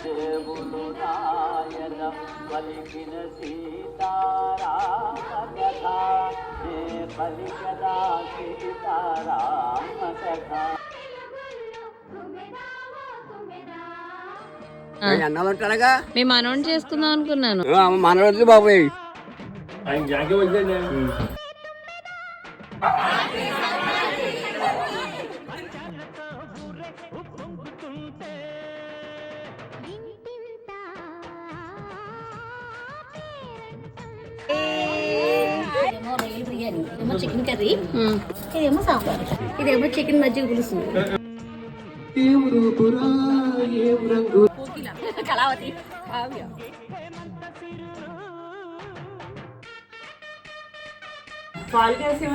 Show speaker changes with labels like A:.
A: దేవులు నాయన పలికిన సీతారామ కథ పలికదా సీతారామ కథ. అన్నాలు ఉంటాడుగా,
B: మేము అనౌన్స్ చేసుకుందాం అనుకున్నాను.
A: మనవద్దు బాబోయ్.
C: ఇదేమో రొయ్యల బిర్యానీ, ఇదేమో చికెన్ కర్రీ, ఇదేమో సాంబార్, ఇదేమో చికెన్ మజ్జిగ పులుసు. కళావతి
B: పాలు చేసి